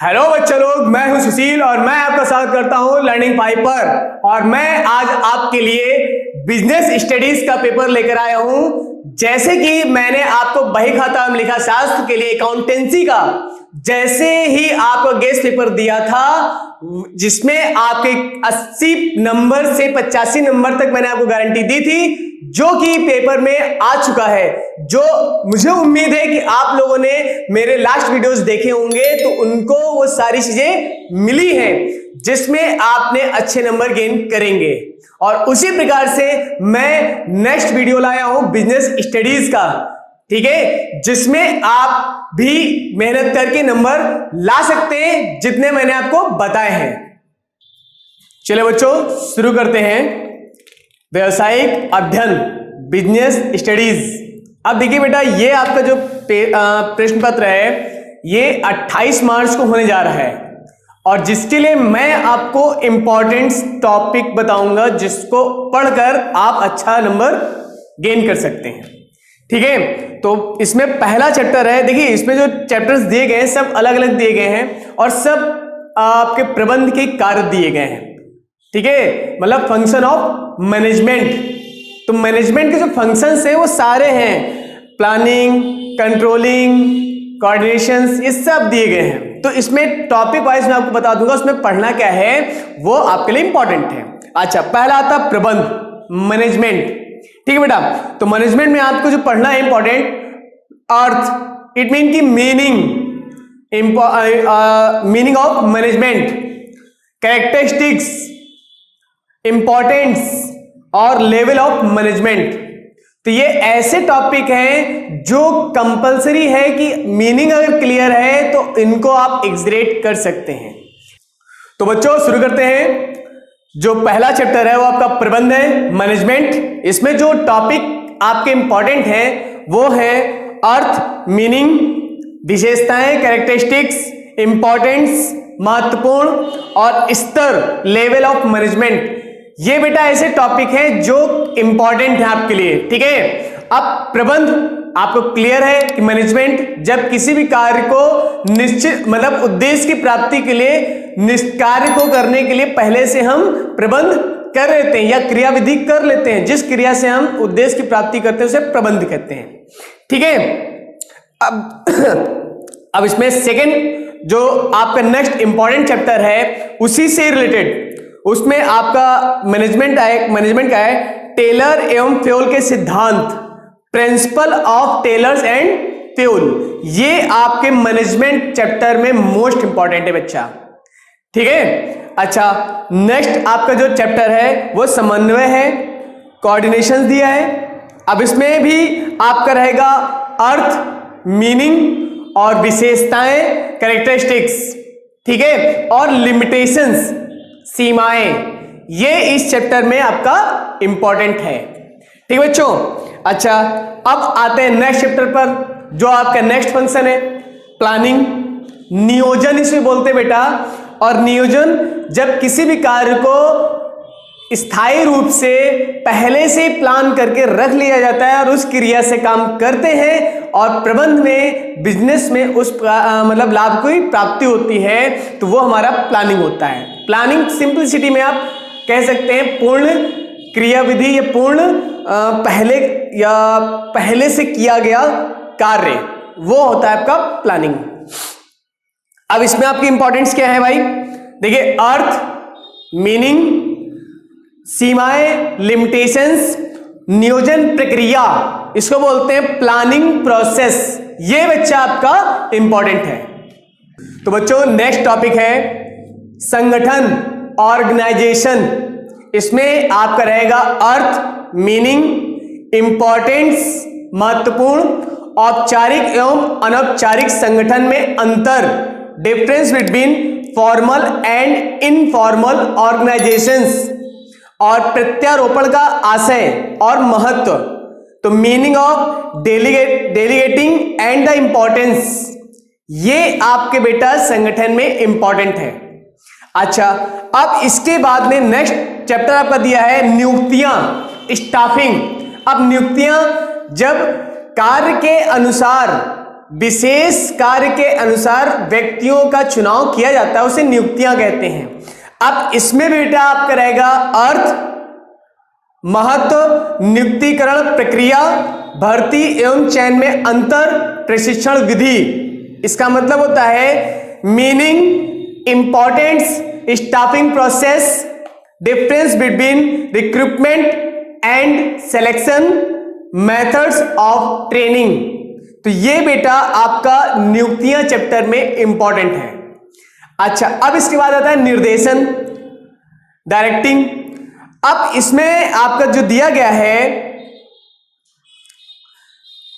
Hello बच्चे लोग, मैं हूं सुशील और मैं आपका स्वागत करता हूं लर्निंग फाइव पर। और मैं आज आपके लिए बिजनेस स्टडीज का पेपर लेकर आया हूं। जैसे कि मैंने आपको बही खाता एवं लेखा शास्त्र के लिए अकाउंटेंसी का जैसे ही आपको गेस्ट पेपर दिया था, जिसमें आपके 80 नंबर से 85 नंबर तक मैंने आपको गारंटी दी थी, जो कि पेपर में आ चुका है। जो मुझे उम्मीद है कि आप लोगों ने मेरे लास्ट वीडियोस देखे होंगे तो उनको वो सारी चीजें मिली हैं जिसमें आपने अच्छे नंबर गेन करेंगे। और उसी प्रकार से मैं नेक्स्ट वीडियो लाया हूं बिजनेस स्टडीज का, ठीक है, जिसमें आप भी मेहनत करके नंबर ला सकते हैं जितने मैंने आपको बताए हैं। चलिए बच्चों, शुरू करते हैं व्यवसायिक अध्ययन बिजनेस स्टडीज। अब देखिए बेटा, ये आपका जो प्रश्न पत्र है ये 28 मार्च को होने जा रहा है और जिसके लिए मैं आपको इंपॉर्टेंट टॉपिक बताऊंगा जिसको पढ़कर आप अच्छा नंबर गेन कर सकते हैं, ठीक है। तो इसमें पहला चैप्टर है। देखिए, इसमें जो चैप्टर्स दिए गए हैं सब अलग अलग दिए गए हैं और सब आपके प्रबंध के कार्य दिए गए हैं, ठीक है, मतलब फंक्शन ऑफ मैनेजमेंट। तो मैनेजमेंट के जो फंक्शंस हैं वो सारे हैं, प्लानिंग, कंट्रोलिंग, कोऑर्डिनेशंस, ये सब दिए गए हैं। तो इसमें टॉपिक वाइज मैं आपको बता दूंगा उसमें पढ़ना क्या है, वो आपके लिए इंपॉर्टेंट है। अच्छा, पहला आता प्रबंध, मैनेजमेंट, ठीक है बेटा। तो मैनेजमेंट में आपको जो पढ़ना है इंपॉर्टेंट, अर्थ, इट मीन की meaning of management, characteristics, importance और लेवल ऑफ मैनेजमेंट। तो ये ऐसे टॉपिक हैं जो कंपलसरी है कि मीनिंग अगर क्लियर है तो इनको आप एग्जरेट कर सकते हैं। तो बच्चों शुरू करते हैं। जो पहला चैप्टर है वो आपका प्रबंध है, मैनेजमेंट। इसमें जो टॉपिक आपके इंपॉर्टेंट हैं वो है अर्थ, मीनिंग, विशेषताएं, कैरेक्टरिस्टिक्स, इंपॉर्टेंस, महत्वपूर्ण और स्तर, लेवल ऑफ मैनेजमेंट। ये बेटा ऐसे टॉपिक हैं जो इंपॉर्टेंट है आपके लिए, ठीक है। अब प्रबंध आपको क्लियर है कि मैनेजमेंट जब किसी भी कार्य को निश्चित मतलब उद्देश्य की प्राप्ति के लिए कार्य को करने के लिए पहले से हम प्रबंध कर लेते हैं या क्रियाविधि कर लेते हैं, जिस क्रिया से हम उद्देश्य की प्राप्ति करते हैं उसे प्रबंध कहते हैं, ठीक है। अब इसमें सेकंड जो आपका नेक्स्ट इंपॉर्टेंट चैप्टर है उसी से रिलेटेड, उसमें आपका मैनेजमेंट का है टेलर एवं फ्यूल के सिद्धांत, principle of Taylor's and Fayol. ये आपके मैनेजमेंट चैप्टर में मोस्ट इंपॉर्टेंट है बच्चा, ठीक है। अच्छा, नेक्स्ट आपका जो चैप्टर है वो समन्वय है, कोऑर्डिनेशन दिया है। अब इसमें भी आपका रहेगा अर्थ, मीनिंग और विशेषताएं, कैरेक्टरिस्टिक्स, ठीक है, और लिमिटेशंस, सीमाएं। ये इस चैप्टर में आपका इंपॉर्टेंट है, ठीक है बच्चों। अच्छा, अब आते हैं नेक्स्ट चैप्टर पर जो आपका नेक्स्ट फंक्शन है प्लानिंग, नियोजन इसे बोलते हैं बेटा। और नियोजन जब किसी भी कार्य को स्थायी रूप से पहले से प्लान करके रख लिया जाता है और उस क्रिया से काम करते हैं और प्रबंध में, बिजनेस में उस मतलब लाभ की प्राप्ति होती है, तो वो हमारा प्लानिंग होता है। प्लानिंग सिंपलिसिटी में आप कह सकते हैं पूर्ण क्रियाविधि या पूर्ण पहले से किया गया कार्य, वो होता है आपका प्लानिंग। अब इसमें आपकी इंपॉर्टेंस क्या है भाई? देखिए, अर्थ, मीनिंग, सीमाएं, लिमिटेशंस, नियोजन प्रक्रिया, इसको बोलते हैं प्लानिंग प्रोसेस। ये बच्चा आपका इंपॉर्टेंट है। तो बच्चों नेक्स्ट टॉपिक है संगठन, ऑर्गेनाइजेशन। इसमें आपका रहेगा अर्थ, मीनिंग, इंपॉर्टेंस, महत्वपूर्ण, औपचारिक एवं अनौपचारिक संगठन में अंतर, difference between formal and informal organisations, और प्रत्यारोपण का आशय और महत्व। तो meaning of delegating and the importance, ये आपके बेटा संगठन में इंपॉर्टेंट है। अच्छा, अब इसके बाद में नेक्स्ट चैप्टर आपका दिया है नियुक्तियां, स्टाफिंग। अब नियुक्तियां जब कार्य के अनुसार विशेष कार्य के अनुसार व्यक्तियों का चुनाव किया जाता है उसे नियुक्तियां कहते हैं। अब इसमें बेटा आपका रहेगा अर्थ, महत्व, नियुक्तिकरण प्रक्रिया, भर्ती एवं चयन में अंतर, प्रशिक्षण विधि। इसका मतलब होता है meaning, importance, staffing process, difference between recruitment and selection, methods of training. तो ये बेटा आपका नियुक्तियां चैप्टर में इंपॉर्टेंट है। अच्छा, अब इसके बाद आता है निर्देशन, डायरेक्टिंग। अब इसमें आपका जो दिया गया है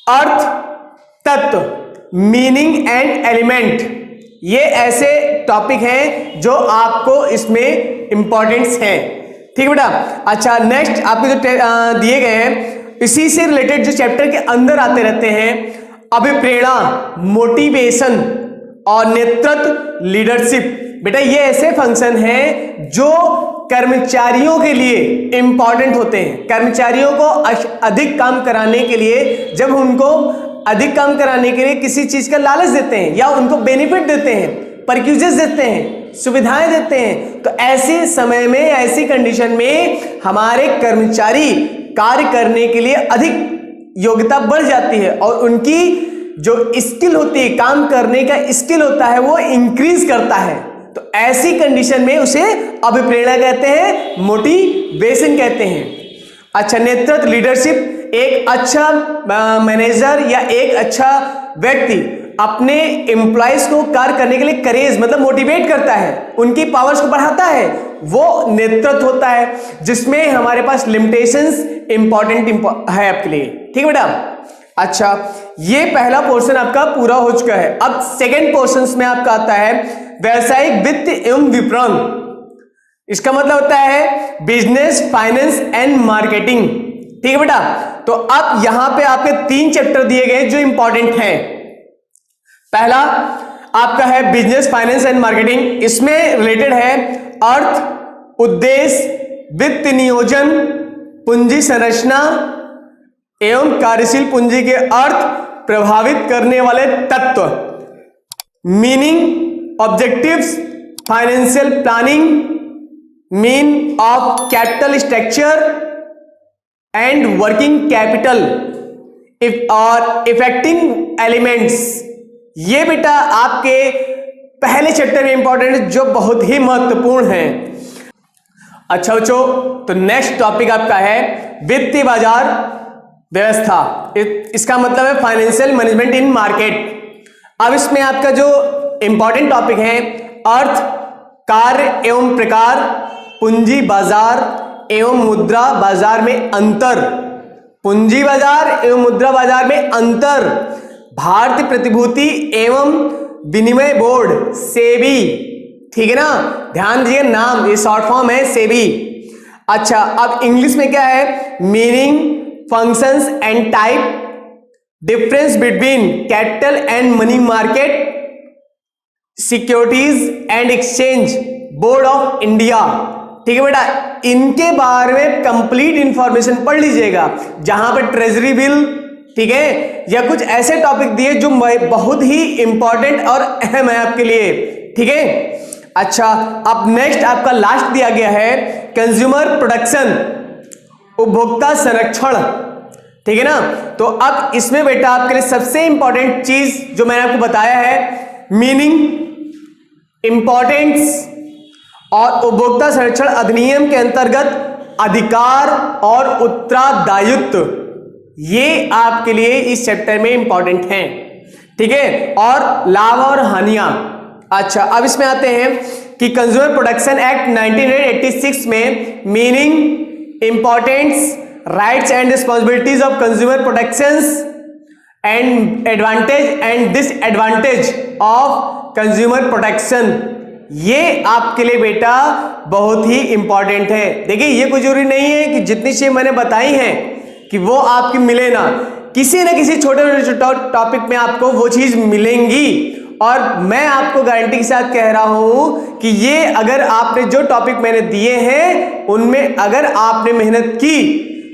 अर्थ, तत्व, मीनिंग एंड एलिमेंट, ये ऐसे टॉपिक हैं जो आपको इसमें इंपॉर्टेंस है। ठीक बेटा। अच्छा, नेक्स्ट आपके जो दिए गए हैं इसी से रिलेटेड जो चैप्टर के अंदर आते रहते हैं, अभिप्रेरणा, मोटिवेशन और नेतृत्व, लीडरशिप। बेटा ये ऐसे फंक्शन हैं जो कर्मचारियों के लिए इंपॉर्टेंट होते हैं। कर्मचारियों को अधिक काम कराने के लिए, जब उनको अधिक काम कराने के लिए किसी चीज का लालच देते हैं या उनको बेनिफिट देते हैं, परक्यूजेस देते हैं, सुविधाएं देते हैं, तो ऐसे समय में, ऐसी कंडीशन में हमारे कर्मचारी कार्य करने के लिए अधिक योग्यता बढ़ जाती है और उनकी जो स्किल होती है, काम करने का स्किल होता है, वो इंक्रीज करता है। तो ऐसी कंडीशन में उसे अभिप्रेरणा कहते हैं, मोटिवेशन कहते हैं। अच्छा, नेतृत्व, लीडरशिप, एक अच्छा मैनेजर या एक अच्छा व्यक्ति अपने एम्प्लॉयज को कार्य करने के लिए करेज मतलब मोटिवेट करता है, उनकी पावर्स को बढ़ाता है, वो नेतृत्व होता है, जिसमें हमारे पास लिमिटेशंस इंपॉर्टेंट है आपके लिए। ठीक है बेटा। अच्छा, ये पहला पोर्शन आपका पूरा हो चुका है। अब सेकंड पोर्शन में आपका आता है व्यावसायिक वित्त एवं विपणन। इसका मतलब होता है बिजनेस, फाइनेंस एंड मार्केटिंग। ठीक है बेटा। तो अब यहां पे आपके 3 चैप्टर दिए गए जो इंपॉर्टेंट हैं। पहला आपका है बिजनेस, फाइनेंस एंड मार्केटिंग। इसमें रिलेटेड है अर्थ, उद्देश्य, वित्त नियोजन, पूंजी संरचना एवं कार्यशील पूंजी के अर्थ प्रभावित करने वाले तत्व, meaning, objectives, financial planning, mean of capital structure and working capital और इफेक्टिंग एलिमेंट्स। ये बेटा आपके पहले चैप्टर में इंपॉर्टेंट है, जो बहुत ही महत्वपूर्ण है। अच्छा बच्चों, तो नेक्स्ट टॉपिक आपका है वित्तीय बाजार व्यवस्था। इसका मतलब है फाइनेंशियल मैनेजमेंट इन मार्केट। अब इसमें आपका जो इंपॉर्टेंट टॉपिक है अर्थ, कार्य एवं प्रकार, पूंजी बाजार एवं मुद्रा बाजार में अंतर, पूंजी बाजार एवं मुद्रा बाजार में अंतर, भारतीय प्रतिभूति एवं विनिमय बोर्ड सेबी। ठीक है ना, ध्यान दीजिए, नाम ये शॉर्ट फॉर्म है सेबी। अच्छा, अब इंग्लिश में क्या है, meaning, functions and type, difference between capital and money market, securities and exchange board of India. ठीक है बेटा, इनके बारे में कंप्लीट इंफॉर्मेशन पढ़ लीजिएगा, जहां पर ट्रेजरी बिल, ठीक है, या कुछ ऐसे टॉपिक दिए जो बहुत ही इंपॉर्टेंट और अहम है आपके लिए। ठीक है। अच्छा, अब नेक्स्ट आपका लास्ट दिया गया है कंज्यूमर प्रोटेक्शन, उपभोक्ता संरक्षण। ठीक है ना। तो अब इसमें बेटा आपके लिए सबसे इंपॉर्टेंट चीज जो मैंने आपको बताया है, मीनिंग, इंपॉर्टेंस और उपभोक्ता संरक्षण अधिनियम के अंतर्गत अधिकार और उत्तरदायित्व, ये आपके लिए इस चैप्टर में इंपॉर्टेंट हैं। ठीक है, और लाभ और हानियां। अच्छा, अब इसमें आते हैं कि कंज्यूमर प्रोटेक्शन एक्ट 1986 में meaning, importance, rights and responsibilities of consumer protections and advantage and disadvantage of consumer protection, ये आपके लिए बेटा बहुत ही इंपॉर्टेंट है। देखिए, ये कोई जरूरी नहीं है कि जितनी चीजें मैंने बताई हैं कि वो आपकी मिले ना, किसी न किसी छोटे टॉपिक में आपको वो चीज मिलेंगी। और मैं आपको गारंटी के साथ कह रहा हूं कि ये अगर आपने जो टॉपिक मैंने दिए हैं उनमें अगर आपने मेहनत की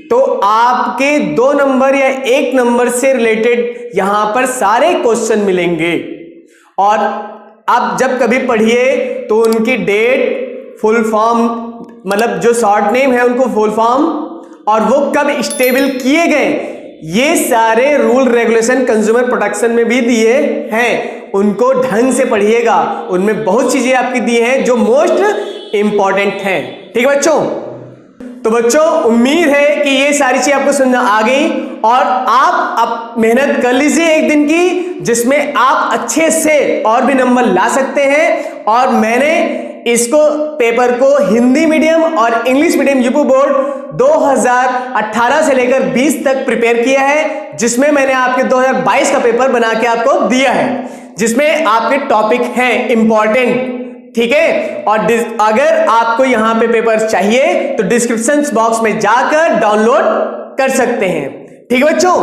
तो आपके 2 नंबर या 1 नंबर से रिलेटेड यहां पर सारे क्वेश्चन मिलेंगे। और आप जब कभी पढ़िए तो उनकी डेट, फुल फॉर्म, मतलब जो शॉर्ट नेम है उनको फुल फॉर्म, और वो कब स्टेबल किए गए, ये सारे रूल रेगुलेशन कंज्यूमर प्रोटेक्शन में भी दिए हैं, उनको ढंग से पढ़िएगा। उनमें बहुत चीजें आपकी दी हैं जो मोस्ट इंपॉर्टेंट हैं। ठीक है बच्चों? तो बच्चों उम्मीद है कि ये सारी चीजें आपको समझ आ गई और आप मेहनत कर लीजिए एक दिन की, जिसमें आप अच्छे से और भी नंबर ला सकते हैं। और मैंने इसको पेपर को हिंदी मीडियम और इंग्लिश मीडियम यूपी बोर्ड 2018 से लेकर 20 तक प्रिपेयर किया है, जिसमें मैंने आपके 2022 का पेपर बना के आपको दिया है, जिसमें आपके टॉपिक हैं इंपॉर्टेंट। ठीक है? और अगर आपको यहां पे पेपर चाहिए तो डिस्क्रिप्शन बॉक्स में जाकर डाउनलोड कर सकते हैं। ठीक है बच्चों?